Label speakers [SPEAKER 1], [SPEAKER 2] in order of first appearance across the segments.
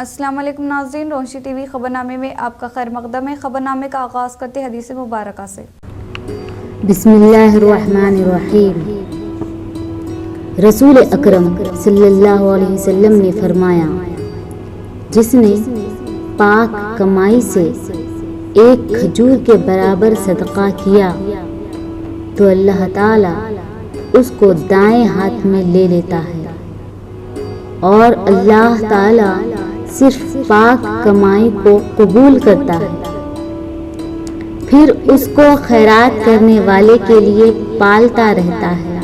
[SPEAKER 1] अस्सलाम वालेकुम नाज़रीन, रोशनी टीवी खबरनामे में आपका खैर मकदम है। खबरनामे का आगाज़ करते हदीस मुबारक से।
[SPEAKER 2] बिस्मिल्लाहिर्रहमानिर्रहीम। रसूल अकरम सल्लल्लाहु अलैहि वसल्लम ने फरमाया, जिसने पाक कमाई से एक खजूर के बराबर सदका किया तो अल्लाह ताला उसको दाएं हाथ में ले लेता है और अल्लाह ताला सिर्फ पाक कमाई को कबूल करता है, फिर उसको खैरात करने वाले के लिए पालता रहता है,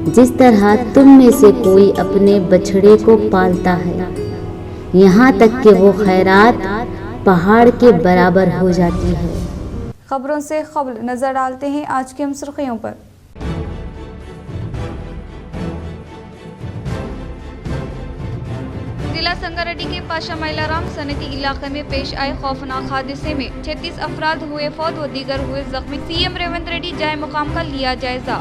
[SPEAKER 2] जिस तरह तुम में से कोई अपने बछड़े को पालता है, यहाँ तक कि वो खैरात पहाड़ के बराबर हो जाती है।
[SPEAKER 1] खबरों से खबर नजर डालते हैं आज की हम सुर्खियों पर। जिला संगारेड्डी के पाशा मैलाराम सनती इलाके में पेश आए खौफनाक हादसे में 36 अफराद हुए फौत व दीगर हुए जख्मी। सीएम रेवंत रेड्डी जाए मुकाम का लिया जायजा।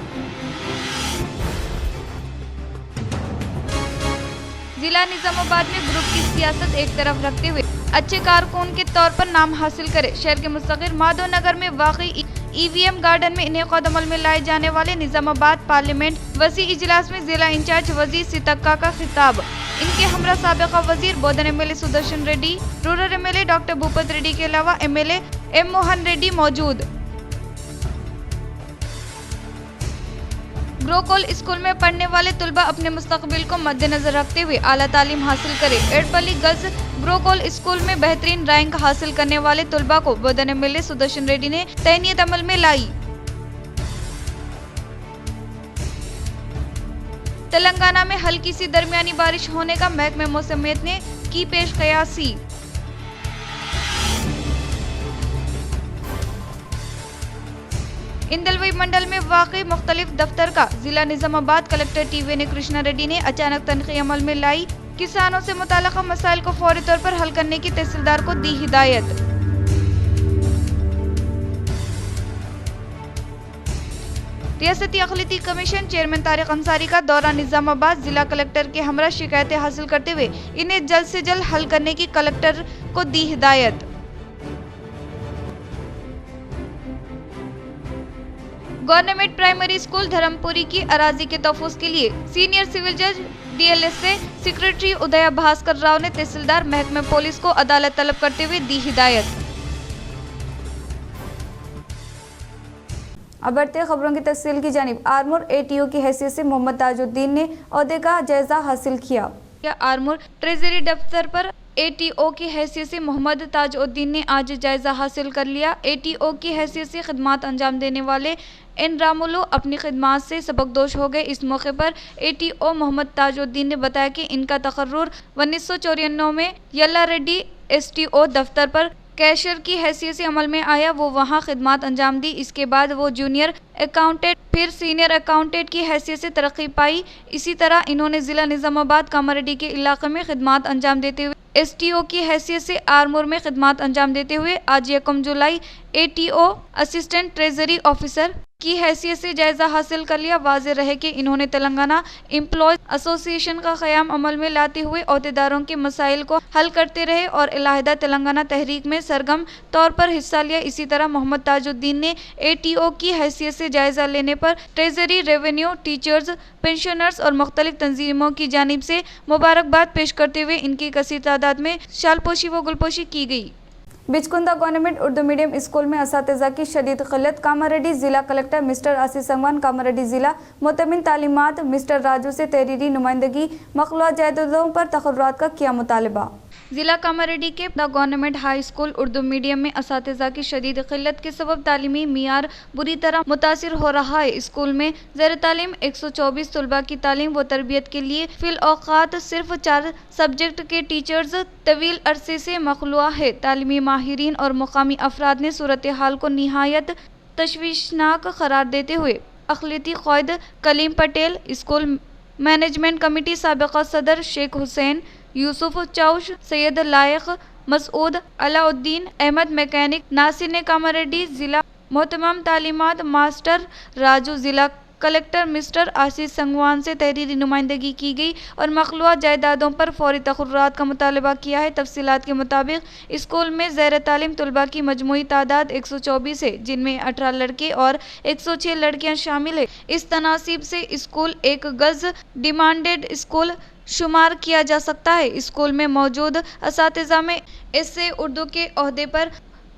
[SPEAKER 1] जिला निजामाबाद में ग्रुप की सियासत एक तरफ रखते हुए अच्छे कारकुन के तौर पर नाम हासिल करे। शहर के मुस्तकिल माधव नगर में वाकई ईवीएम गार्डन में इनेकाद अमल में लाए जाने वाले निजामाबाद पार्लियामेंट वसी इजलास में जिला इंचार्ज वजीर सितक्का का खिताब। इनके हमरा साबिका वजीर Bodhan MLA Sudarshan Reddy, rural MLA doctor Bhupat Reddy के अलावा एमएलए एम मोहन रेड्डी मौजूद। ग्रोकोल स्कूल में पढ़ने वाले तुलबा अपने मुस्तकबिल को मद्देनजर रखते हुए आला तालीम हासिल करें। एडपल्ली गर्ल्स ग्रोकोल स्कूल में बेहतरीन रैंक हासिल करने वाले तुलबा को बोधन एमएलए सुदर्शन रेड्डी ने तैनीयत अमल में लाई। तेलंगाना में हल्की सी दरमियानी बारिश होने का महकमे मौसमियत ने की पेश कयासी। इंदलवई मंडल में वाक़ई मुख्तलिफ दफ्तर का जिला निजामाबाद कलेक्टर टीवी ने कृष्णा रेड्डी ने अचानक तनखी अमल में लाई। किसानों से मुताल्लिक़ मसाइल को फौरी तौर पर हल करने की तहसीलदार को दी हिदायत। रियासती अक़लियती कमीशन चेयरमैन तारिक अंसारी का दौरा निजामाबाद। जिला कलेक्टर के हमरा शिकायतें हासिल करते हुए इन्हें जल्द से जल्द हल करने की कलेक्टर को दी हिदायत। गवर्नमेंट प्राइमरी स्कूल धर्मपुरी की अराजी के तहफ़्फ़ुज़ के लिए सीनियर सिविल जज डीएलएसए सेक्रेटरी उदय भास्कर राव ने तहसीलदार महकमे पुलिस को अदालत तलब करते हुए दी हिदायत। अब बढ़ते खबरों की तफसील की जानिब। आर्मूर एटीओ की हैसियत से मोहम्मद ताजुद्दीन ने ओहदे का जायजा हासिल किया। आर्मूर ट्रेजरी दफ्तर पर एटीओ की हैसियत से मोहम्मद ताजुद्दीन ने आज जायजा हासिल कर लिया। एटीओ की हैसियत से खिदमात अंजाम देने वाले एन रामुलू अपनी खिदमात से सबकदोश हो गए। इस मौके पर एटीओ मोहम्मद ताजुद्दीन ने बताया कि इनका तकर्रुर 1994 में यल्ला रेड्डी एसटीओ दफ्तर पर कैशियर की हैसियत से अमल में आया। वो वहाँ खिदमात अंजाम दी। इसके बाद वो जूनियर अकाउंटेंट फिर सीनियर अकाउंटेंट की हैसियत से तरक्की पाई। इसी तरह इन्होंने ज़िला निज़ामाबाद कामारेड्डी के इलाके में खिदमात अंजाम देते हुए एसटीओ की हैसियत से आर्मूर में खिदमात अंजाम देते हुए आज 1 जुलाई एटीओ असिस्टेंट ट्रेजरी ऑफिसर की हैसियत से जायजा हासिल कर लिया। वाज़ेह रहे कि इन्होंने तेलंगाना एम्प्लॉयज एसोसिएशन का क़याम अमल में लाते हुए अहदेदारों के मसाइल को हल करते रहे और इलाहिदा तेलंगाना तहरीक में सरगर्म तौर पर हिस्सा लिया। इसी तरह मोहम्मद ताजुद्दीन ने एटीओ की हैसियत से जायजा लेने पर ट्रेजरी, रेवेन्यू, टीचर्स, पेंशनर्स और मुख्तलिफ तंजीमों की जानिब से मुबारकबाद पेश करते हुए इनकी कसीर तादाद में शालपोशी व गुलपोशी की गई। बिचकुंदा गवर्नमेंट उर्दू मीडियम स्कूल में असातिज़ा की शदीद क़िल्लत। कामारेड्डी जिला कलेक्टर मिस्टर आसिफ संगवान, कामारेड्डी जिला मुतमिन तालीमात मिस्टर राजू से तहरीरी नुमाइंदगी मखलूआत जायदादों पर तक़र्रुरात का किया मुतालबा। जिला कामारेड्डी के the government high school Urdu medium में असातिज़ा की शदीद क़िल्लत के सबब तालीमी मियार बुरी तरह मुतासिर हो रहा है। स्कूल में ज़ेर तालीम 124 तुलबा की तालीम व तरबियत के लिए फिल औक़ात सिर्फ 4 सब्जेक्ट के टीचर्स तवील अरसे से मखलूआ है। तालीमी माहिरीन और मुकामी अफराद ने सूरत हाल को निहायत तशवीशनाक करार देते हुए अक़लियती क़ायद Kaleem Patel, school management committee साबिक़ा सदर शेख हुसैन, यूसुफ चौश, सैयद लायक, मसूद, अलाउद्दीन अहमद मैकेनिक, नासिर ने कामारेड्डी जिला मोहतमाम तालीमात मास्टर राजू, जिला कलेक्टर मिस्टर आशीष संगवान से तहरीरी नुमाइंदगी की गई और मखलूआ जायदादों पर फौरी तखर्रुरात का मुतालबा किया है। तफसीलात के मुताबिक स्कूल में ज़ैर तालीम तलबा की मजमूई तादाद 124 है, जिनमें 18 लड़के और 106 लड़कियां शामिल है। इस तनासीब से स्कूल एक गज डिमांडेड स्कूल शुमार किया जा सकता है। स्कूल में मौजूद असातिज़ा में इससे उर्दू के ओहदे पर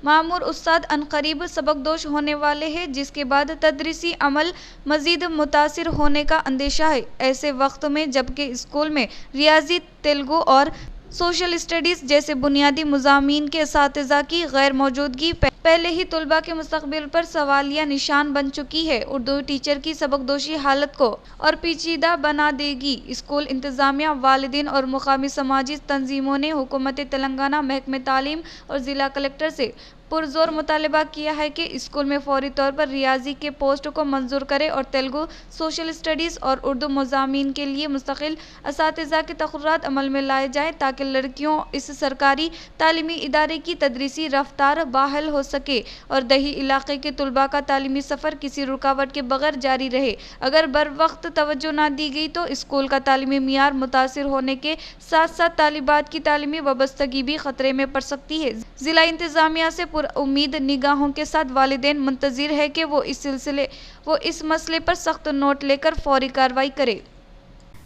[SPEAKER 1] मामूर उस्ताद अनकरीब सबकदोश होने वाले हैं, जिसके बाद तदरीसी अमल मजीद मुतासिर होने का अंदेशा है। ऐसे वक्त में जबकि स्कूल में रियाजी, तेलुगु और सोशल स्टडीज़ जैसे बुनियादी मुज़ामीन के असातिज़ा की गैर मौजूदगी पहले ही तलबा के मुस्तकबिल पर सवालिया निशान बन चुकी है। उर्दू टीचर की सबकदोशी हालत को और पेचीदा बना देगी। स्कूल इंतज़ामिया, वालिदैन और मुकामी समाजी तंजीमों ने हुकूमत तेलंगाना, महकमे तालीम और ज़िला कलेक्टर से पुरजोर मुतालबा किया है कि स्कूल में फौरी तौर पर रियाजी के पोस्ट को मंजूर करे और तेलुगु, सोशल स्टडीज़ और उर्दू मज़ामीन के लिए मुस्तकिल असातिज़ा के तखर्रुरात अमल में लाए जाएँ, ताकि लड़कियों इस सरकारी तालीमी इदारे की तदरीसी रफ्तार बहाल हो सके और दही इलाके के तलबा का तालीमी सफ़र किसी रुकावट के बगैर जारी रहे। अगर बर वक्त तवज्जो न दी गई तो स्कूल का तालीमी मियार मुतासिर होने के साथ साथ तालिबात की तालीमी वाबस्तगी भी खतरे में पड़ सकती है। ज़िला इंतज़ामिया से उम्मीद निगाहों के साथ वालिदैन मुंतज़िर है कि वो इस मसले पर सख्त नोट लेकर फौरी कार्रवाई करे।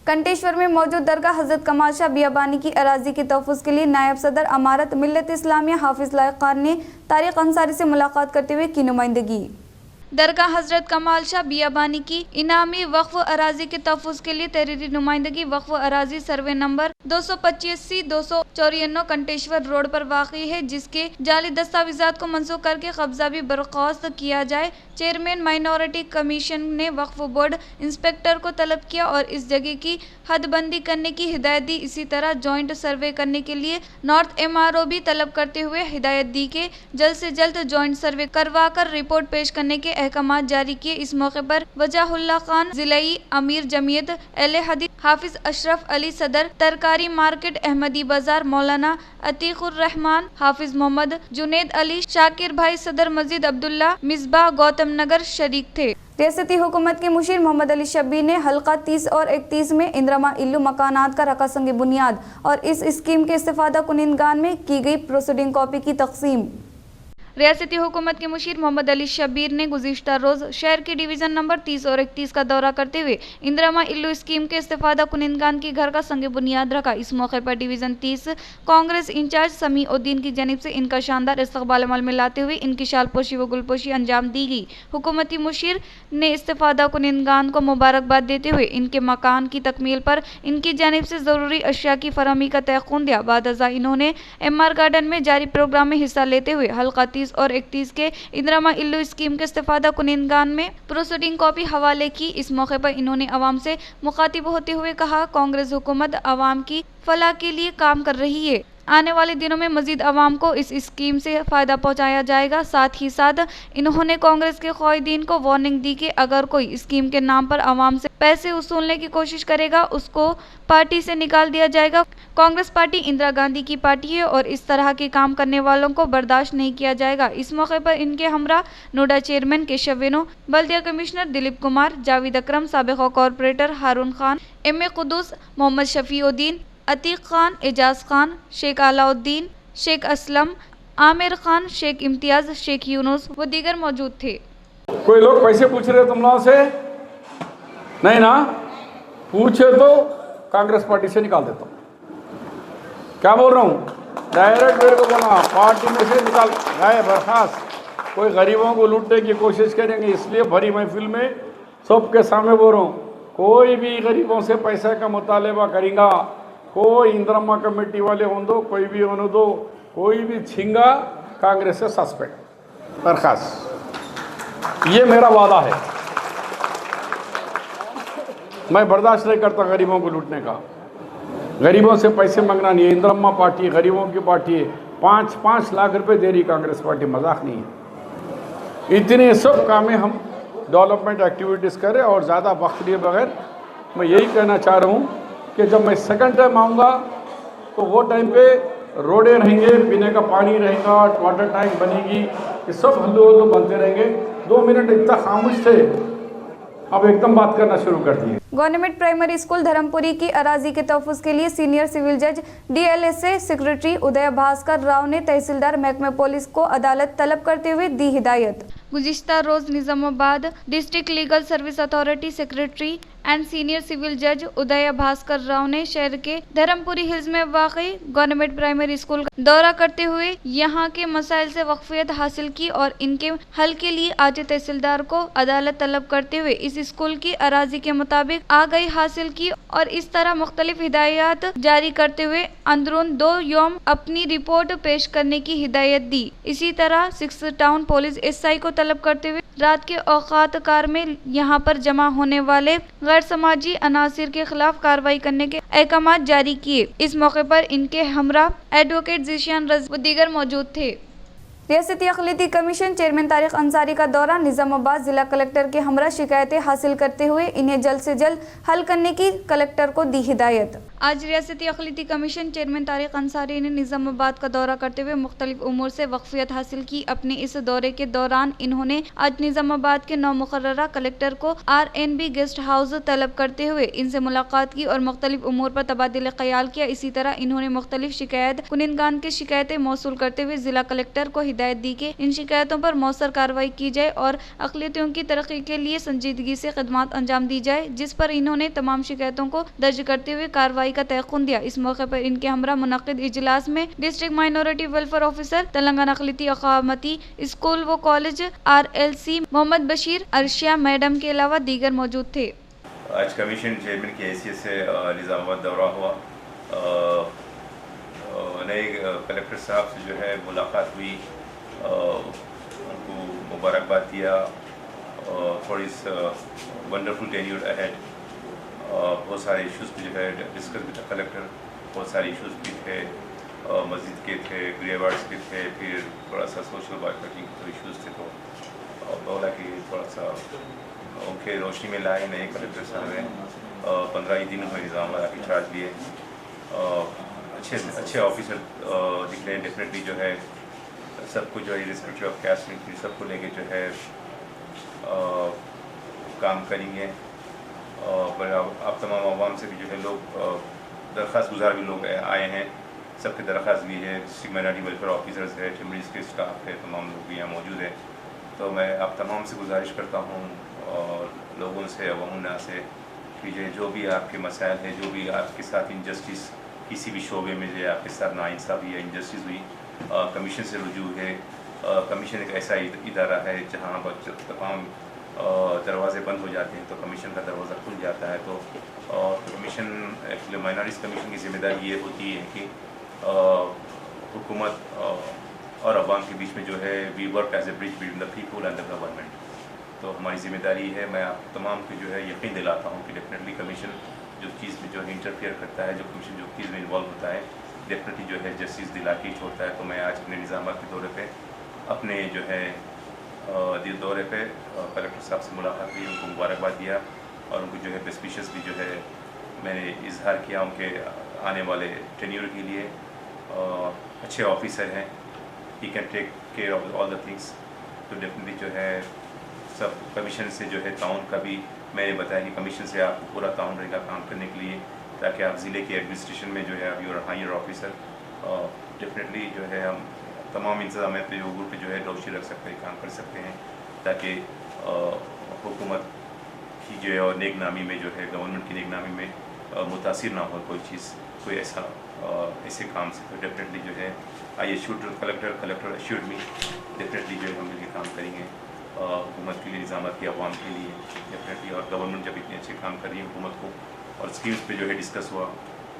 [SPEAKER 1] कंटेश्वर में मौजूद दरगाह हज़रत कमाल शाह बियाबानी की अराजी के तहफ़्फ़ुज़ के लिए नायब सदर अमारत मिल्लत इस्लामिया हाफिज़ लायक खान ने तारिक अंसारी से मुलाकात करते हुए की नुमाइंदगी। दरगाह हज़रत कमाल शाह बियाबानी की इनामी वक्फ अराजी के तहफ़्फ़ुज़ के लिए तहरीरी नुमाइंदगी वक्फ अराजी सर्वे नंबर 285-294 कंटेश्वर रोड पर वाक़ई है, जिसके जाली दस्तावेज़ात को मनसूख करके कब्जा भी बर्खास्त किया जाए। चेयरमैन माइनॉरिटी कमीशन ने वक्फ बोर्ड इंस्पेक्टर को तलब किया और इस जगह की हदबंदी करने की हिदायत दी। इसी तरह जॉइंट सर्वे करने के लिए नॉर्थ MRO भी तलब करते हुए हिदायत दी कि जल्द से जल्द जॉइंट सर्वे करवा कर रिपोर्ट पेश करने के अहकामात जारी किए। इस मौके पर वजाहुल्लाह खान, जिलाई अमीर जमीयत अहले हदीस हाफिज अशरफ अली, सदर तरकारी मार्केट अहमदी बाजार मौलाना अतीकुर रहमान, हाफिज मोहम्मद जुनेद अली, शाकिर भाई, सदर मस्जिद अब्दुल्ला मिसबाह गौतम नगर शरीक थे। रियासती हुकूमत के मुशीर मोहम्मद अली शब्बीर ने हल्का 30 और 31 में इंदिरमा इल्लू मकानात का रखा संग बुनियाद और इस स्कीम के इस्तेफादा कुनिंदगान में की गई प्रोसीडिंग कॉपी की तकसीम। रियासती हुकूमत के मुशीर मोहम्मद अली शब्बीर ने गुज़िश्ता रोज़ शहर के डिवीज़न नंबर 30 और 31 का दौरा करते हुए इंदिरमा इल्लू स्कीम के इस्तेफादा कुनिंदगान के घर का संग बुनियाद रखा। इस मौके पर डिवीज़न 30 कांग्रेस इंचार्ज समीउद्दीन की जानिब से इनका शानदार इस्तकबाल अमल में लाते हुए इनकी शालपोशी व गुलपोशी अंजाम दी गई। हुकूमती मुशीर ने इस्तेफादा कुनिंदगान को मुबारकबाद देते हुए इनके मकान की तकमील पर इनकी जानिब से ज़रूरी अशिया की फरहमी का तयक़ुन दिया। बाद अज़ा इन्होंने MR गार्डन में जारी प्रोग्राम में हिस्सा लेते हुए हल्का 30 और 31 के इंदिरमा इल्लू स्कीम के इस्तेफादा कुनिंदगान में प्रोसीडिंग कॉपी हवाले की। इस मौके पर इन्होंने अवाम से मुखातिब होते हुए कहा, कांग्रेस हुकूमत अवाम की फलाह के लिए काम कर रही है। आने वाले दिनों में मजीद अवाम को इस स्कीम से फ़ायदा पहुंचाया जाएगा। साथ ही साथ इन्होंने कांग्रेस के क़ायदीन को वार्निंग दी कि अगर कोई स्कीम के नाम पर अवाम से पैसे वसूलने की कोशिश करेगा उसको पार्टी से निकाल दिया जाएगा। कांग्रेस पार्टी इंदिरा गांधी की पार्टी है और इस तरह के काम करने वालों को बर्दाश्त नहीं किया जाएगा। इस मौके पर इनके हमरा नोडा चेयरमैन केशव वेणु, बल्दिया कमिश्नर दिलीप कुमार, जावेद अकरम, साबिक़ा कॉरपोरेटर हारून खान, MA कुद्दूस, मोहम्मद शफीउद्दीन, अतीक खान, एजाज खान, शेख अलाउद्दीन, शेख असलम, आमिर खान, शेख इम्तियाज, शेख यूनुस व दीगर मौजूद थे।
[SPEAKER 3] कोई लोग पैसे पूछ रहे तुम लोगों से? नहीं ना? पूछे तो कांग्रेस पार्टी से निकाल देता हूँ। क्या बोल रहा हूँ? डायरेक्ट मेरे को बोला पार्टी में से निकाल गए, बर्खास्त। कोई गरीबों को लूटने की कोशिश करेंगे, इसलिए भरी महफिल में सबके सामने बोल रहा हूँ, कोई भी गरीबों से पैसे का मुतालबा करेगा, कोई इंदिरमा कमेटी वाले हों दो, कोई भी होने दो, कोई भी छिंगा, कांग्रेस से सस्पेंड, बर्खास्त। ये मेरा वादा है। मैं बर्दाश्त नहीं करता गरीबों को लूटने का। गरीबों से पैसे मांगना नहीं है। इंदिरमा पार्टी गरीबों की पार्टी है। 5-5 लाख रुपए दे रही कांग्रेस पार्टी, मजाक नहीं है। इतने सब कामें हम डेवलपमेंट एक्टिविटीज़ करें और ज़्यादा वक्त लिए बगैर मैं यही कहना चाह रहा हूँ कि जब मैं सेकंड टाइम आऊँगा तो वो टाइम पे रोडें रहेंगे, पीने का पानी रहेगा, वाटर टैंक बनेगी, ये सब हल्लू हल्लू बनते रहेंगे। 2 मिनट इतना खामोश थे अब एकदम बात करना शुरू कर दिए।
[SPEAKER 1] गवर्नमेंट प्राइमरी स्कूल धर्मपुरी की अराजी के तहफ़्फ़ुज़ के लिए सीनियर सिविल जज DLSA सेक्रेटरी उदय भास्कर राव ने तहसीलदार महकमे पुलिस को अदालत तलब करते हुए दी हिदायत। गुज़िश्ता रोज Nizamabad district legal service authority secretary and senior civil जज उदय भास्कर राव ने शहर के धर्मपुरी हिल्स में वाक़ई गवर्नमेंट प्राइमरी स्कूल का दौरा करते हुए यहाँ के मसाइल से वाक़फियत हासिल की और इनके हल के लिए आज तहसीलदार को अदालत तलब करते हुए इस स्कूल की अराजी के मुताबिक आगाही हासिल की और इस तरह मुख्तलिफ हिदायत जारी करते हुए अंदरून 2 यौम अपनी रिपोर्ट पेश करने की हिदायत दी। इसी तरह 6 टाउन पुलिस SI को तलब करते हुए रात के औकात कार में यहाँ पर जमा होने वाले गैर समाजी अनासिर के खिलाफ कार्रवाई करने के अहकाम जारी किए। इस मौके पर इनके हमरा एडवोकेट ज़ीशान रज़ी व दीगर मौजूद थे। रियासती अक़लियती कमीशन चेयरमैन तारिक अंसारी का दौरा निज़ामाबाद जिला कलेक्टर के हमरा शिकायतें हासिल करते हुए इन्हें जल्द से जल्द हल करने की कलेक्टर को दी हिदायत। आज रियासती अक़लियती कमीशन चेयरमैन तारिक अंसारी ने निज़ामाबाद का दौरा करते हुए मुख्तलिफ उमूर से वाक़फियत हासिल की। अपने इस दौरे के दौरान इन्होंने आज निज़ामाबाद के नौमुक़र्ररा कलेक्टर को RNB गेस्ट हाउस तलब करते हुए इनसे मुलाकात की और मुख्तलिफ उमूर पर तबादिल ख़याल किया। इसी तरह इन्होंने मुख्तलिफ शिकायत कुनिंदगान की शिकायतें मौसूल करते हुए जिला कलेक्टर को हिदायत दी कि इन शिकायतों पर मौसर कार्रवाई की जाए और अक़लियतों की तरक्की के लिए संजीदगी से खिदमत अंजाम दी जाए, जिस पर इन्होंने तमाम शिकायतों को दर्ज करते हुए कार्रवाई का तयक़ुन दिया। इस मौके पर इनके हमरा मुनक़िद इजलास में district minority welfare officer Telangana अक़लियती अक़ामती स्कूल व college RLC Mohammed Basheer Arshiya madam के अलावा दीगर मौजूद थे।
[SPEAKER 4] आज कमीशन चेयरमैन की हैसियत से निज़ामाबाद दौरा हुआ। नए कलेक्टर साहब से जो है मुलाकात हुई, उनको मुबारकबाद दिया फॉर इस वंडरफुल टेन्योर अहेड। बहुत सारे इश्यूज़ पे जो है डिस्कस विद कलेक्टर, बहुत सारे इश्यूज़ भी थे, मस्जिद के थे, ग्रेवार्ड्स के थे, फिर थोड़ा सा सोशल बाइकॉटिंग के इश्यूज़ थे। तो बोला कि थोड़ा सा उनके रोशनी में लाए नए कलेक्टर साहब हैं। 15 ही दिन हुए निज़ामाबाद आके चार्ज लिए। अच्छे ऑफिसर दिख रहे हैं। डेफिनेटली जो है सबको जो है रिस्पेक्टिव ऑफ कैस्ट सबको लेके जो है काम करेंगे। पर आप तमाम आवाम से भी जो है लोग दरख्वास्त गुजार भी लोग आए हैं, सबके दरख्वास्त भी है। डिस्ट्रिक्ट माइनॉरिटी वेलफेयर ऑफिसर्स है, टिमरीज के स्टाफ है, तमाम लोग भी यहाँ मौजूद है। तो मैं आप तमाम से गुजारिश करता हूँ और लोगों से अवामुन्ना से कि जो भी आपके मसाइल है, जो भी आपके साथ इंजस्टिस किसी भी शोबे में जो आपके साथ नाइंसाफ़ी या इंजस्टिस हुई, कमीशन से रुजू है। कमीशन एक ऐसा इदारा है जहाँ पर तमाम दरवाज़े बंद हो जाते हैं तो कमीशन का दरवाज़ा खुल जाता है। तो कमीशन एक्चुअली माइनॉरिटीज़ कमीशन की ज़िम्मेदारी ये होती है कि हुकूमत और अवाम के बीच में जो है we work as a bridge between the people and the government. तो हमारी ज़िम्मेदारी है। मैं आप तमाम को जो है यकीन दिलाता हूँ कि डेफिनेटली कमीशन जो चीज़ में जो है इंटरफेयर करता है, जो कमीशन जो चीज़ में इन्वॉल्व होता है, डेफिनेटली जो है जस्टिस दिला के छोड़ता है। तो मैं आज अपने निज़ामाबाद के दौरे पे अपने जो है दौरे पे कलेक्टर साहब से मुलाकात हुई, उनको मुबारकबाद दिया और उनको जो है बेस्ट विशेस भी जो है मैंने इजहार किया उनके आने वाले टेन्योर के लिए। अच्छे ऑफिसर हैं, he can take care of all the things. तो डेफिनेटली जो है सब कमीशन से जो है ताउन का भी मैंने बताया कि कमीशन से आपको पूरा ताउन रहेगा काम करने के लिए, ताकि आप ज़िले के एडमिनिस्ट्रेशन में जो है आप यूर हायर ऑफिसर डेफिनेटली जो है हम तमाम इंतजाम पे ऊपर पे जो है रोशनी रख सकते हैं, काम कर सकते हैं, ताकि हुकूमत की जो है और नेक नामी में जो है गवर्नमेंट की नेक नामी में मुतासिर ना हो कोई चीज़, कोई ऐसे काम से। तो डेफिनेटली जो है आई एश्योर्ड कलेक्टर एश्योर्ड मी, डेफिनेटली जो है हम मिलकर काम करेंगे हुकूमत के लिए, निज़ामात की अवाम के लिए डेफिनेटली। और गवर्नमेंट जब इतने अच्छे काम कर रही है हुकूमत को, और स्कीम्स पे जो है डिस्कस हुआ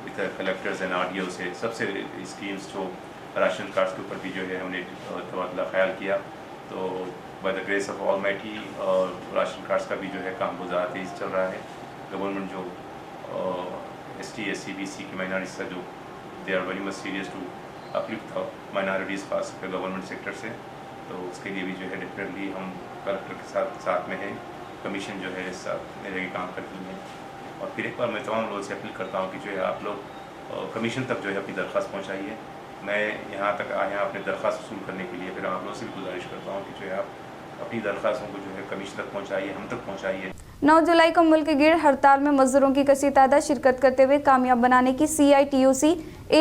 [SPEAKER 4] विद कलेक्टर्स एंड RDO से, सबसे स्कीम्स जो राशन कार्ड्स के ऊपर भी जो है हमने तबादला ख्याल किया। तो by the grace of almighty ration cards का भी जो है काम गुजार तेज़ चल रहा है। गवर्नमेंट जो ST SC BC की माइनॉरिटीज़ का जो they are very much serious to uplift the minorities खास कर गवर्नमेंट सेक्टर से, तो उसके लिए भी जो है डेफिनेटली हम कलेक्टर के साथ में हैं। कमीशन जो है साथ में काम करती है। और फिर एक बार मैं तमाम लोगों से अपील करता हूँ कि जो है आप लोग कमीशन तक जो है अपनी दरख्वास्त पहुँचाइए। मैं यहाँ तक आया अपने दरख्वास्त वसूल करने के लिए, फिर आप लोगों से भी गुजारिश करता हूँ कि जो है आप अपनी दरख्वास्तों को जो है कमीशन तक पहुँचाइए, हम तक पहुँचाइए।
[SPEAKER 1] 9 जुलाई को मुल्क गिर हड़ताल में मजदूरों की कसीर तादाद शिरकत करते हुए कामयाब बनाने की CITUC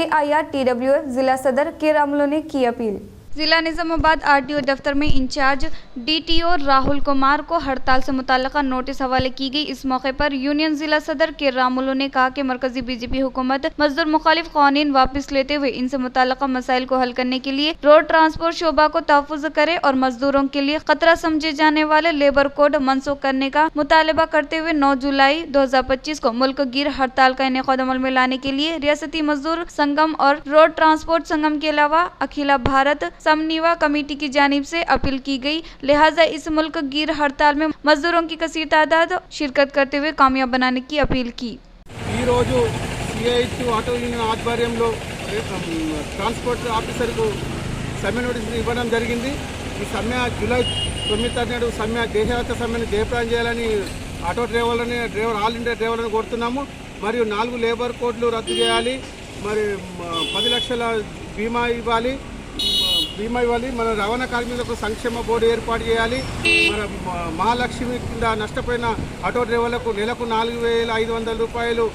[SPEAKER 1] AIR TWF जिला सदर के रामुलो ने की अपील। जिला निजामाबाद RTO दफ्तर में इंचार्ज DTO राहुल कुमार को हड़ताल से मुताल्लिका नोटिस हवाले की गई। इस मौके पर यूनियन जिला सदर के रामुलो ने कहा कि मरकजी BJP हुकूमत मजदूर मुखालिफ कानून वापस लेते हुए इनसे मुताल्लिका मसाइल को हल करने के लिए रोड ट्रांसपोर्ट शोबा को तहफ़्फ़ुज़ करे और मजदूरों के लिए खतरा समझे जाने वाले लेबर कोड मनसूख करने का मुतालबा करते हुए 9 जुलाई 2025 को मुल्क गिर हड़ताल का इनेक़ाद अमल में लाने के लिए रियासती मजदूर संगम और रोड ट्रांसपोर्ट संगम के अलावा अखिला भारत समन्वय कमेटी की जानिब से अपील की गई। लिहाजा इस मुल्क गिर हड़ताल में मजदूरों की कसीर तादाद शिरकत करते हुए कामयाब बनाने की अपील की।
[SPEAKER 5] CITU ఆటో యూనియన్ ఆధ్వర్యంలో ట్రాన్స్పోర్ట్ ఆఫీసర్కు సమ్మె నోటీసులు ఇవ్వడం జరిగింది। ఈ సమ్మె జూలై 9 తారీఖు సమ్మె దేశవ్యాప్త సమ్మెను జయప్రదం చేయాలని ఆటో డ్రైవర్ ఆల్ ఇండియా డ్రైవర్లను కోరుతున్నాము। మరియు 4 లేబర్ కోడ్లు రద్దు చేయాలి, మరి 10 లక్షల బీమా ఇవ్వాలి, మన రవాణా కార్మికులకు సంక్షేమ బోర్డు ఏర్పాటు చేయాలి। మన మహాలక్ష్మి కింద నష్టపోయిన ఆటో డ్రైవర్లకు నెలకు 4,500 రూపాయలు।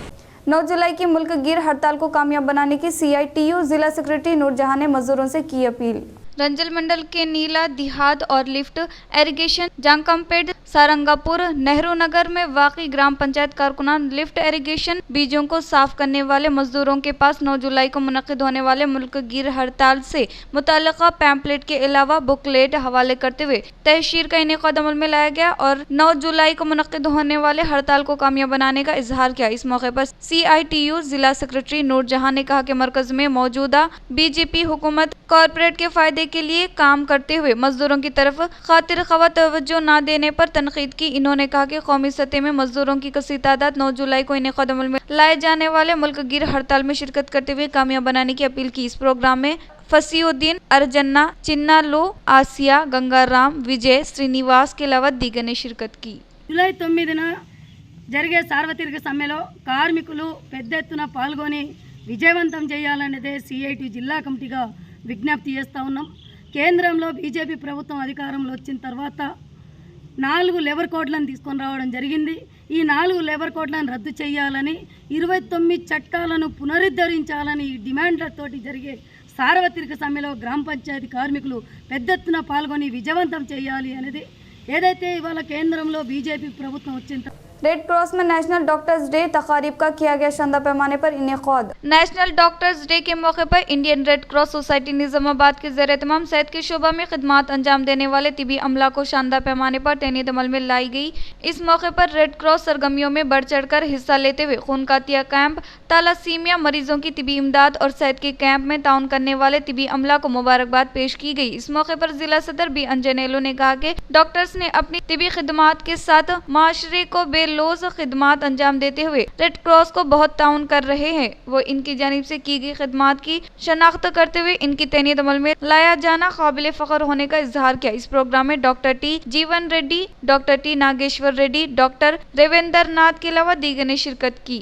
[SPEAKER 1] 9 जुलाई की मुल्क गिर हड़ताल को कामयाब बनाने की CITU जिला सेक्रेटरी नूरजहां ने मजदूरों से की अपील। रंजल मंडल के नीला दिहात और लिफ्ट इरिगेशन जांकमपेट सारंगापुर नेहरू नगर में वाक़ई ग्राम पंचायत कारकुनान लिफ्ट इरिगेशन बीजों को साफ करने वाले मजदूरों के पास 9 जुलाई को मुनक़िद होने वाले मुल्क गिर हड़ताल से मुताल्लिक़ा पैम्पलेट के अलावा बुकलेट हवाले करते हुए तहशीर का इनेक़ाद अमल में लाया गया और 9 जुलाई को मुनक़िद होने वाले हड़ताल को कामयाब बनाने का इजहार किया। इस मौके पर CITU जिला सेक्रेटरी नूरजहां ने कहा कि मरकज में मौजूदा BJP हुकूमत कॉरपोरेट के फायदे के लिए काम करते हुए मजदूरों की तरफ खातिर ख्वाह तवज्जो न देने पर तनकीद की। इन्होंने कहा कि कौमी सतह में मजदूरों की कसीर तादाद 9 जुलाई को इनेक़ाद अमल में लाए जाने वाले मुल्क गिर हड़ताल में शिरकत करते हुए कामयाब बनाने की अपील की। इस प्रोग्राम में फसीउद्दीन, अर्जना, चिन्नालो, आसिया, गंगाराम, विजय, श्रीनिवास के अलावा दीगर ने शिरकत की।
[SPEAKER 6] జూలై 9న జరిగే సార్వత్రిక సమ్మెలో కార్మికులు పెద్ద ఎత్తున పాల్గొని విజయవంతం చేయాలనేదే CITU జిల్లా కమిటీగా విజ్ఞప్తి చేస్తూ ఉన్నాం। కేంద్రంలో BJP ప్రభుత్వం అధికారంలో వచ్చిన తర్వాత 4 లేబర్ కోడ్లను తీసుకొని రావడం జరిగింది। ఈ 4 లేబర్ కోడ్లను రద్దు చేయాలని 29 చట్టాలను పునరుద్ధరించాలని డిమాండ్లతోటి జరిగే సార్వత్రిక సమ్మెలో గ్రామ పంచాయతీ కార్మికులు పెద్ద ఎత్తున పాల్గొని విజయవంతం చేయాలి అనేది ఏదైతే ఇవాళ కేంద్రంలో BJP ప్రభుత్వం వచ్చిన
[SPEAKER 1] रेड क्रॉस में नेशनल डॉक्टर्स डे तकारीब का किया गया शानदार पैमाने पर इनेक़ाद। नेशनल डॉक्टर्स डे के मौके पर Indian red cross society Nizamabad के ज़ेर एहतमाम सेहत के शोबा में खिदमात अंजाम देने वाले तिबी अमला को शानदार पैमाने पर तैनीत अमल में लाई गई। इस मौके पर रेड क्रॉस सरगर्मियों में बढ़ चढ़ कर हिस्सा लेते हुए खून का तिया कैंप, तालासीमिया मरीजों की तिबी इमदाद और सेहत के कैंप में ताउन करने वाले तिबी अमला को मुबारकबाद पेश की गई। इस मौके पर जिला सदर B अंजनेलो ने कहा कि डॉक्टर्स ने अपनी तिबी खिदमात के साथ माशरे को बेलोज खिदमात अंजाम देते हुए रेड क्रॉस को बहुत ताउन कर रहे हैं। वो इनकी जानिब से की गई खिदमात की शनाख्त करते हुए इनकी तैनीत अमल में लाया जाना काबिल फ़ख्र होने का इजहार किया। इस प्रोग्राम में doctor T Jeevan Reddy, doctor T Nageshwar Reddy, doctor Ravendra Nath के अलावा दीगर ने शिरकत की।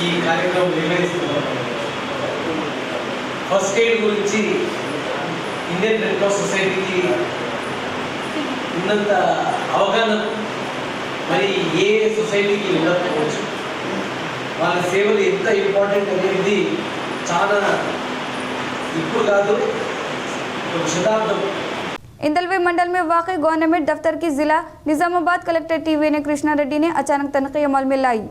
[SPEAKER 7] ఈ కార్యక్రమం నిర్వహిస్తున్నారు। ఫస్ట్ ఎయిడ్ గురించి ఇండియన్ రెడ్ క్రాస్ సొసైటీకి ఉన్నంత అవగాహన మరి ఏ సొసైటీకి ఉండకపోవచ్చు। వాళ్ళ సేవలు ఎంత ఇంపార్టెంట్ అనేది చాలా ఇప్పుడు కాదు ఒక శతాబ్దం।
[SPEAKER 1] इंदलवे मंडल में वाक़ई गवर्नमेंट दफ्तर की जिला निजामाबाद कलेक्टर TVN कृष्णा रेड्डी ने अचानक तनक़ी अमल में लाई।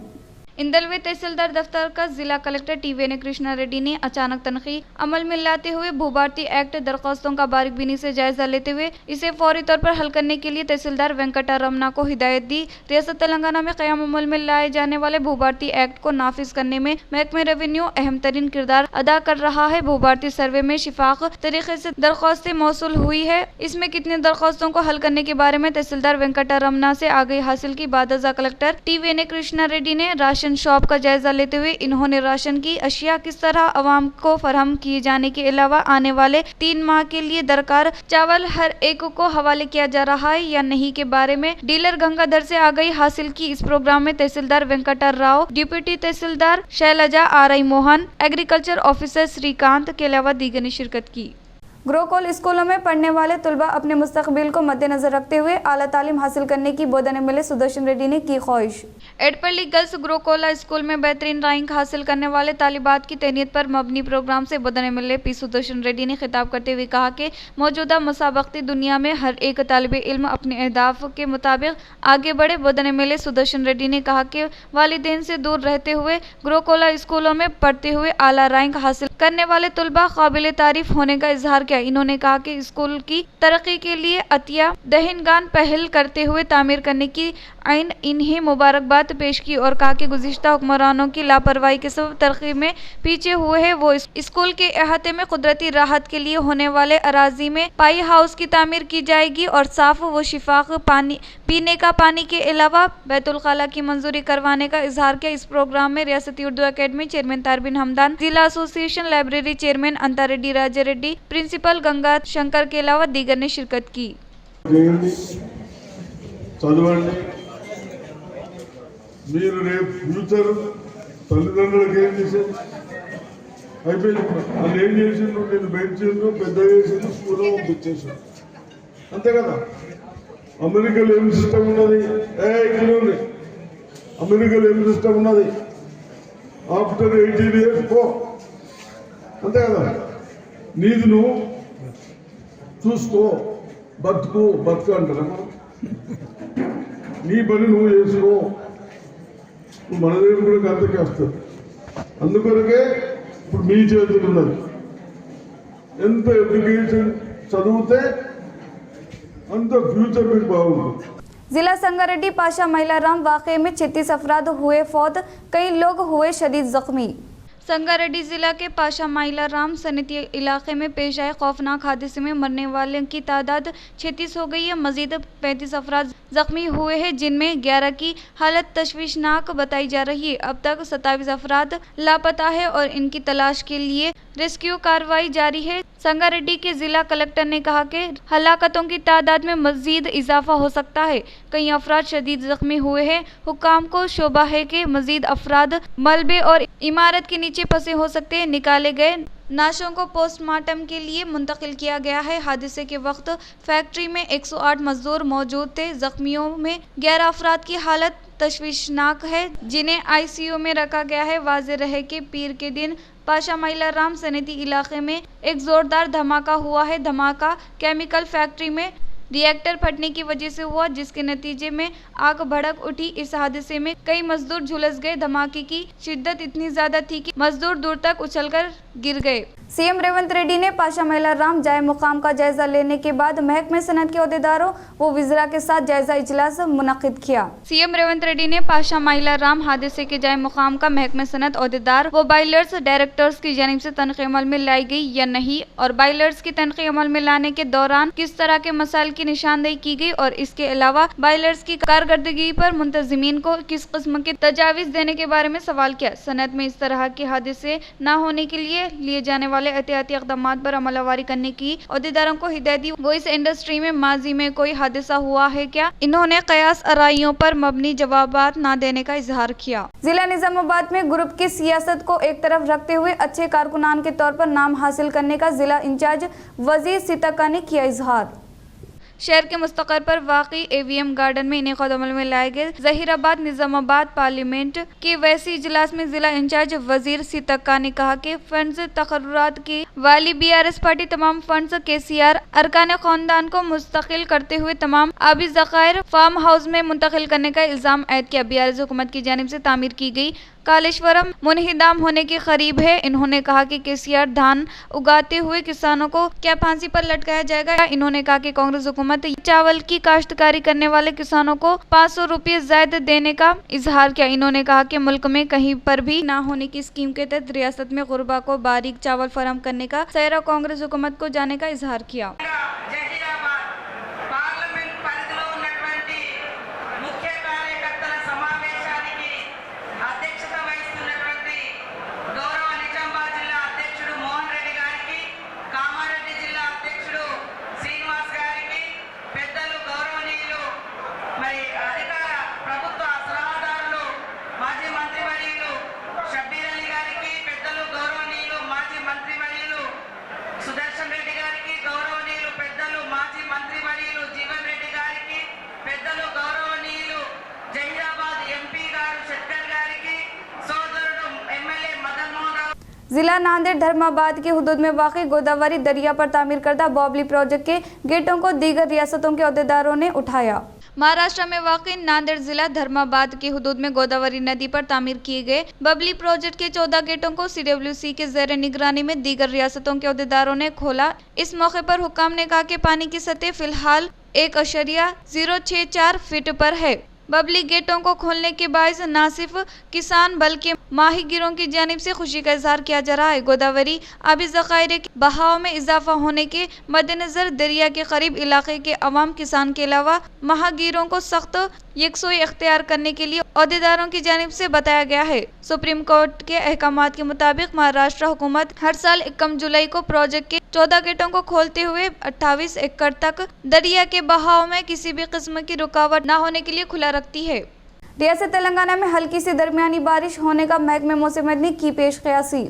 [SPEAKER 1] इंदलवे तहसीलदार दफ्तर का जिला कलेक्टर TVN कृष्णा रेड्डी ने अचानक तनख़ी अमल में लाते हुए भूभारती एक्ट दरख्वास्तों का बारीकबीनी से जायजा लेते हुए इसे फौरी तौर पर हल करने के लिए तहसीलदार वेंकटा रमना को हिदायत दी। रियासत तेलंगाना में क़याम अमल में लाए जाने वाले भूभारती एक्ट को नाफिज करने में महकमे रेवेन्यू अहम तरीन किरदार अदा कर रहा है। भूभारती सर्वे में शिफाक तरीके से दरख्वास्तें मौसूल हुई है। इसमें कितनी दरख्वास्तों को हल करने के बारे में तहसीलदार वेंकटा रमना से आगाही हासिल की। बाद कलेक्टर TVN कृष्णा रेड्डी ने राशन राशन शॉप का जायजा लेते हुए इन्होंने राशन की अशिया किस तरह आवाम को फराहम किए जाने के अलावा आने वाले 3 माह के लिए दरकार चावल हर एक को हवाले किया जा रहा है या नहीं के बारे में डीलर गंगाधर से आगाही हासिल की। इस प्रोग्राम में tehsildar Venkata Rao, deputy tehsildar Shailaja, RI Mohan, agriculture officer Srikanth के अलावा दीगर ने शिरकत की। गुरुकुल स्कूलों में पढ़ने वाले तलबा अपने मुस्तकबिल को मद्देनजर रखते हुए आला तालीम हासिल करने की बोधन एमएलए सुदर्शन रेड्डी ने की ख्वाहिश। एडपल्ली गर्ल्स गुरुकुला स्कूल में बेहतरीन रैंक हासिल करने वाले तालिबात की तहनीत पर मबनी प्रोग्राम से बोधन एमएलए पी सुदर्शन रेड्डी ने खिताब करते हुए कहा कि मौजूदा मुसाबकती दुनिया में हर एक तालिब इल्म अपने अहदाफ के मुताबिक आगे बढ़े। बोधन एमएलए सुदर्शन रेड्डी ने कहा कि वालिदैन से दूर रहते हुए गुरुकुला स्कूलों में पढ़ते हुए आला रैंक हासिल करने वाले तलबा काबिल तारीफ होने का इजहार किया। इन्होंने कहा कि स्कूल की तरक्की के लिए अतिया दहिनगान पहल करते हुए तामीर करने की इन्हें मुबारकबाद पेश की और कहा कि गुज़िश्ता हुक्मरानों की लापरवाही के सबब तरक्की में पीछे हुए हैं। वो स्कूल के अहाते में कुदरती राहत के लिए होने वाले अराजी में पाई हाउस की तामीर की जाएगी और साफ व शिफाफ पानी पीने का पानी के अलावा बैतुल खाला की मंजूरी करवाने का इजहार किया। इस प्रोग्राम में रियासती उर्दू अकेडमी चेयरमैन तारबिन हमदान, जिला एसोसिएशन लाइब्रेरी चेयरमैन अंता रेड्डी, राजा रेड्डी, प्रिंसिपल गंगा शंकर के अलावा दीगर ने शिरकत की।
[SPEAKER 8] చదవండి, మీరు రేపు ఫ్యూచర్ తల్లిదండ్రులకు ఏం చేసేది అయిపోయింది. వాళ్ళు ఏం చేసిండ్రు, నేను పెంచిండ్రు, పెద్ద చేసిండ్రు, స్కూల్లో పంపించేసిండ్రు, అంతే కదా. అమెరికాలో ఏం సిస్టమ్ ఉన్నది, ఇల్లు అమెరికాలో ఏం సిస్టమ్ ఉన్నది, ఆఫ్టర్ 18 years పో, అంతే కదా. నీది నువ్వు చూసుకో, బతుకు అంటారా. నీ పని నువ్వు చేసుకో, మన దగ్గర కూడా అంతకే వస్తుంది. అందుకొరకే ఇప్పుడు మీ చేతులు ఉన్నది. ఎంత ఎడ్యుకేషన్ చదివితే అంత ఫ్యూచర్ మీకు బాగుంటుంది.
[SPEAKER 1] जिला संगारेड्डी पाशा महिलाराम वाक़े में 36 अफराद हुए फौत, कई लोग हुए शदीद जख्मी। संगारेड्डी जिला के पाशा माइलाराम सनती इलाके में पेश आए खौफनाक हादसे में मरने वालों की तादाद 36 हो गई है। मजीद 35 अफराद जख्मी हुए हैं, जिनमें 11 की हालत तशवीशनाक बताई जा रही है। अब तक 27 अफराद लापता है और इनकी तलाश के लिए रेस्क्यू कार्रवाई जारी है। संगारेड्डी के जिला कलेक्टर ने कहा कि हलाकतों की तादाद में मजीद इजाफा हो सकता है। कई अफराद शदीद जख्मी हुए हैं। हुक्काम को शोबा है कि मजीद अफराद मलबे और इमारत के नीचे फंसे हो सकते हैं। निकाले गए नाशों को पोस्टमार्टम के लिए मुंतकिल किया गया है। हादसे के वक्त फैक्ट्री में 108 मजदूर मौजूद थे। जख्मियों में 11 अफराद की हालत तशवीशनाक है, जिन्हें आईसीयू में रखा गया है। वाज़ेह रहे कि पीर के दिन पाशा माइलाराम सनती इलाके में एक जोरदार धमाका हुआ है। धमाका केमिकल फैक्ट्री में रिएक्टर फटने की वजह से हुआ, जिसके नतीजे में आग भड़क उठी। इस हादसे में कई मजदूर झुलस गए। धमाके की शिद्दत इतनी ज्यादा थी कि मजदूर दूर तक उछलकर गिर गए। सीएम रेवंत रेड्डी ने पाशा महिलाराम जाए मुकाम का जायजा लेने के बाद महकमे सनत के अहदेदारों व विज़रा के साथ जायजा इजलास मुनक्किद किया। सीएम रेवंत रेड्डी ने पाशा महिलाराम हादसे के जाए मुकाम का महकमे सनत अहदेदार व बाइलर्स डायरेक्टर्स की जानिब से तनख़ीह अमल में लाई गई या नहीं, और बाइलर्स की तनख़ीह अमल में लाने के दौरान किस तरह के मसाइल की निशानदेही की गई, और इसके अलावा बाइलर्स की कारकर्दगी पर मुंतज़िमीन को किस किस्म की तजावीज़ देने के बारे में सवाल किया। सनत में इस तरह के हादसे न होने के लिए जाने वाले एहतियाती इक़दामात पर अमलवारी करने की अहदेदारों को हिदायत दी। वो इस इंडस्ट्री में माजी में कोई हादसा हुआ है क्या, इन्होंने कयास आराइयों पर मबनी जवाबात न देने का इजहार किया। जिला निजामाबाद में ग्रुप की सियासत को एक तरफ रखते हुए अच्छे कारकुनान के तौर पर नाम हासिल करने का जिला इंचार्ज वजीर सितका ने किया इजहार। शहर के मुस्तक़र पर वाक़ई एवीएम गार्डन में इनेक़ाद अमल में लाए गए ज़हीराबाद निज़ामाबाद पार्लियामेंट के वैसी इजलास में जिला इंचार्ज वजीर सितक्का ने कहा कि फंड्स तकर्रुरात की वाली बीआरएस पार्टी तमाम फंड्स केसीआर अरकान ख़ानदान को मुस्तकिल करते हुए तमाम आबी ज़ख़ायर फार्म हाउस में मुंतकिल करने का इल्ज़ाम ऐद किया। बीआरएस हुकूमत की जानिब से तामीर की गई कालेश्वरम मुनहिदाम होने के करीब है। इन्होंने कहा कि केसीआर धान उगाते हुए किसानों को क्या फांसी पर लटकाया जाएगा। इन्होंने कहा कि कांग्रेस हुकूमत चावल की काश्तकारी करने वाले किसानों को 500 रुपये ज़ायद देने का इजहार किया। इन्होंने कहा कि मुल्क में कहीं पर भी ना होने की स्कीम के तहत रियासत में गुरबा को बारीक चावल फराहम करने का सहरा कांग्रेस हुकूमत को जाने का इजहार किया।
[SPEAKER 9] అధ్యక్షత
[SPEAKER 1] जिला नांदेड़ धर्माबाद की हुदूद में वाक़ई गोदावरी दरिया पर तामीर करदा बॉबली प्रोजेक्ट के गेटों को दीगर रियासतों के अहदेदारों ने उठाया। महाराष्ट्र में वाक़ई नांदेड़ जिला धर्माबाद की हुदूद में गोदावरी नदी पर तामीर किए गए बबली प्रोजेक्ट के 14 गेटों को CWC के ज़ेरे निगरानी में दीगर रियासतों के अहदेदारों ने खोला। इस मौके पर हुक्काम ने कहा कि पानी की सतह फिलहाल 1.064 फीट पर है। बबली गेटों को खोलने के बायस न सिर्फ किसान बल्कि माहीगीरों की जानिब से खुशी का इजहार किया जा रहा है। गोदावरी आबी ज़खायरे के बहाव में इजाफा होने के मद्देनजर दरिया के करीब इलाके के अवाम किसान के अलावा माहीगीरों को सख्त यकसोई इख्तियार करने के लिए अहदेदारों की जानिब से बताया गया है। सुप्रीम कोर्ट के अहकामात के मुताबिक महाराष्ट्र हुकूमत हर साल 1 जुलाई को प्रोजेक्ट के 14 गेटों को खोलते हुए 28 एकड़ तक दरिया के बहाव में किसी भी किस्म की रुकावट न होने के लिए खुला रखती है। रियासत तेलंगाना में हल्की से दरमियानी बारिश होने का महकमे मौसम ने की पेश क़यासी।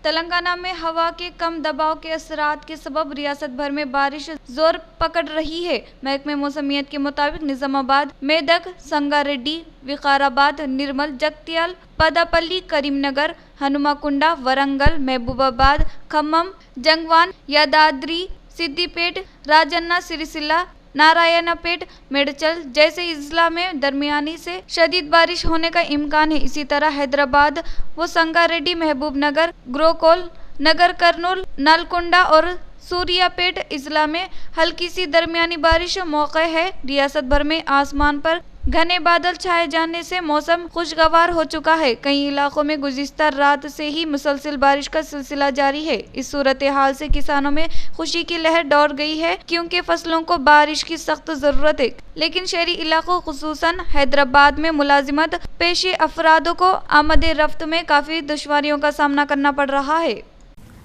[SPEAKER 1] तेलंगाना में हवा के कम दबाव के असरात के सबब रियासत भर में बारिश जोर पकड़ रही है। महकमे मौसमियत के मुताबिक निजामाबाद, मेदक, संगारेड्डी, विकाराबाद, निर्मल, जगत्याल, पदापल्ली, करीमनगर, हनुमाकुंडा, वरंगल, महबूबाबाद, खम्मम, जंगवान, यादाद्री, सिद्दीपेट, राजन्ना, सिरिसिल्ला, नारायणपेट, मेडचल जैसे इजला में दरमियानी से शदीद बारिश होने का इम्कान है। इसी तरह हैदराबाद व संगारेड्डी, महबूब नगर, ग्रोकोल नगर, कर्नूल, नलकुंडा और सूर्यापेट इजला में हल्की सी दरमियानी बारिश मौके है। रियासत भर में आसमान पर घने बादल छाए जाने से मौसम खुशगवार हो चुका है। कई इलाकों में गुज़िश्ता रात से ही मुसलसल बारिश का सिलसिला जारी है। इस सूरत हाल से किसानों में खुशी की लहर दौड़ गई है क्योंकि फसलों को बारिश की सख्त ज़रूरत है। लेकिन शहरी इलाकों खुसूसन हैदराबाद में मुलाजिमत पेशे अफरादों को आमद रफ्त में काफ़ी दुश्वारियों का सामना करना पड़ रहा है।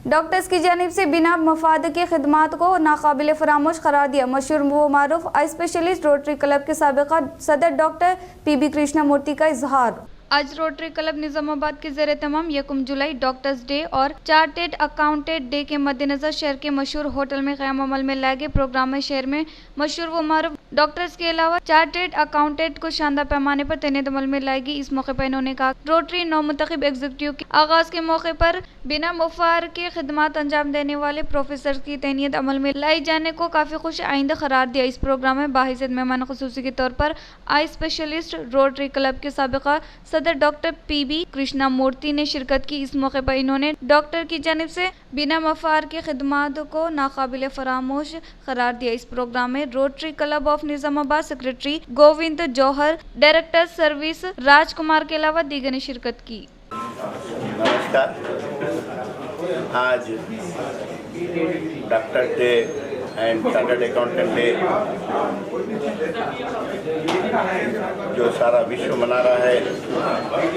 [SPEAKER 1] डॉक्टर्स की जानिब से बिना मफाद की खिदमात को नाकाबिल फरामोश करार दिया। मशहूर व मारूफ आई स्पेशलिस्ट रोटरी क्लब के साबिका सदर डॉक्टर PB कृष्णमूर्ति का इजहार। आज रोटरी क्लब निजामाबाद के ज़ेरे तमाम 1 जुलाई डॉक्टर्स डे और चार्टेड अकाउंटेंट डे के मद्देनजर शहर के मशहूर होटल में क़याम अमल में लाए गए प्रोग्राम में शहर में मशहूर व मारूफ डॉक्टर्स के अलावा चार्टेड अकाउंटेंट को शानदार पैमाने पर तैनात अमल में लाएगी। इस मौके पर इन्होंने कहा रोटरी नौमुंतखब एग्जीक्यूटिव के आगाज के मौके पर बिना मुफार के खिदमात अंजाम देने वाले प्रोफेसर की तैनात अमल में लाई जाने को काफ़ी खुश आइंदा करार दिया। इस प्रोग्राम में बाहिज़्ज़त मेहमान खुसूसी के तौर पर आई स्पेशलिस्ट रोटरी क्लब के साबिका सदर डॉक्टर PB कृष्णमूर्ति ने शिरकत की। इस मौके पर इन्होंने डॉक्टर की जानिब से बिना मफार के खिदमात को नाकाबिल फरामोश करार दिया। इस प्रोग्राम में rotary club of Nizamabad secretary Govind Johar, director service Rajkumar के अलावा दीगर ने शिरकत की।
[SPEAKER 9] नमस्कार, आज doctor day and chartered accountant day जो सारा विश्व मना रहा है,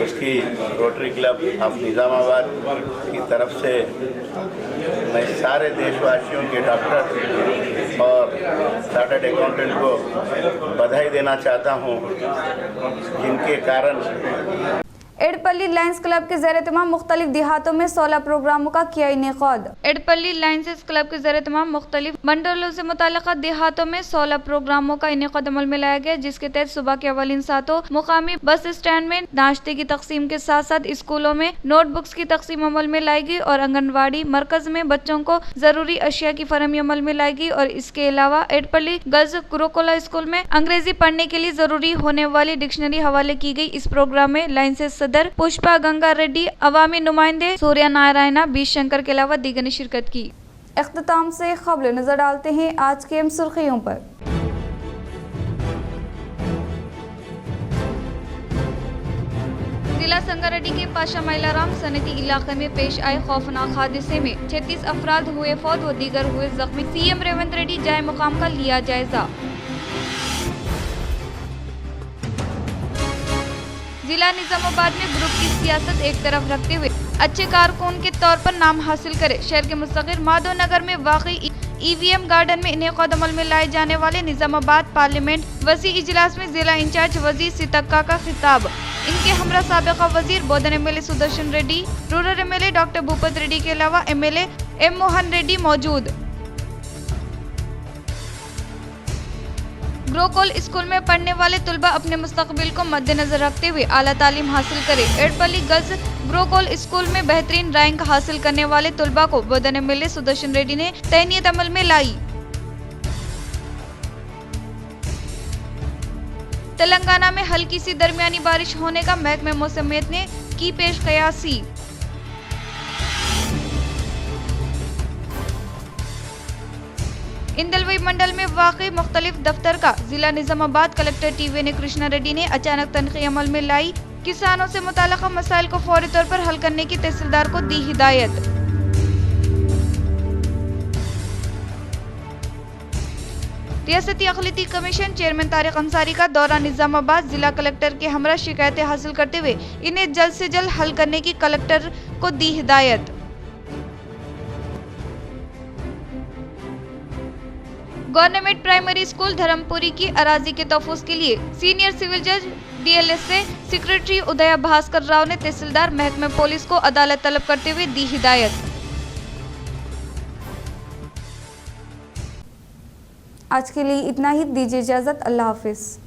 [SPEAKER 9] उसकी रोटरी क्लब ऑफ निज़ामाबाद की तरफ से मैं सारे देशवासियों के डॉक्टर और चार्टर्ड अकाउंटेंट को बधाई देना चाहता हूं, जिनके कारण
[SPEAKER 1] एडपल्ली लायंस क्लब के ज़ेरे तमाम मुख्तलिफ देहातों में 16 प्रोग्रामों का किया इनेकाद। एडपल्ली लायंस क्लब के ज़ेरे तमाम मुख्तलिफ मंडलों से मुताल्लिक़ देहातों में 16 प्रोग्रामों का इनेकाद अमल में लाया गया, जिसके तहत सुबह के अवलिन सातों मुकामी बस स्टैंड में नाश्ते की तकसीम के साथ साथ स्कूलों में नोटबुक्स की तकसीम अमल में लाई गई और आंगनबाड़ी मरकज में बच्चों को जरूरी अशिया की फरहमी अमल में लाई गई। और इसके अलावा एडपल्ली गर्ल्स गुरुकुला स्कूल में अंग्रेजी पढ़ने के लिए जरूरी होने वाली डिक्शनरी हवाले की गई। इस प्रोग्राम में लायंस सदर पुष्पा गंगा रेड्डी, अवामी नुमाइंदे सूर्या नारायणा, बी शंकर के अलावा दीगर ने शिरकत की। इख्तिताम से खबर नजर डालते हैं आज के सुर्खियों पर। जिला संगारेड्डी के पाशा मैलाराम सनती इलाके में पेश आए खौफनाक हादसे में 36 अफराद हुए फौत व दीगर हुए जख्मी। CM रेवंत रेड्डी जाए मुकाम का लिया जायजा। जिला निजामाबाद में ग्रुप की सियासत एक तरफ रखते हुए अच्छे कारकुन के तौर पर नाम हासिल करे। शहर के मुस्तकिल माधव नगर में वाक़ई EVM गार्डन में इनेकाद अमल में लाए जाने वाले निजामाबाद पार्लियामेंट वसी इजलास में जिला इंचार्ज वजीर सितक्का का खिताब। इनके हमरा साबिका वजीर बोधन MLA Sudarshan Reddy, rural MLA doctor Bhupat Reddy के अलावा MLA M मोहन रेड्डी मौजूद। ग्रोकोल स्कूल में पढ़ने वाले तुलबा अपने मुस्तकबिल को मद्देनजर रखते हुए आला तालीम हासिल करें। एडपल्ली गर्ल्स ग्रोकोल स्कूल में बेहतरीन रैंक हासिल करने वाले तुलबा को बोधन एमएलए सुदर्शन रेड्डी ने तैनीयत अमल में लाई। तेलंगाना में हल्की सी दरमियानी बारिश होने का महकमे मौसमियत ने की पेश कयासी। इंदलवई मंडल में वाक़ई मुख्तलिफ दफ्तर का जिला निजामाबाद कलेक्टर टीवी ने कृष्णा रेड्डी ने अचानक तनख़ी अमल में लाई। किसानों से मुताल्लिक़ मसाइल को फौरी तौर पर हल करने की तहसीलदार को दी हिदायत। रियासती अक़लियती कमीशन चेयरमैन तारिक अंसारी का दौरा निजामाबाद, जिला कलेक्टर के हमरा शिकायतें हासिल करते हुए इन्हें जल्द से जल्द हल करने की कलेक्टर को दी हिदायत। गवर्नमेंट प्राइमरी स्कूल धर्मपुरी की अराजी के तहफ़्फ़ुज़ के लिए सीनियर सिविल जज DLSA सेक्रेटरी उदया भास्कर राव ने तहसीलदार महकमे पुलिस को अदालत तलब करते हुए दी हिदायत। आज के लिए इतना ही, दीजिए इजाज़त। अल्लाह हाफिज़।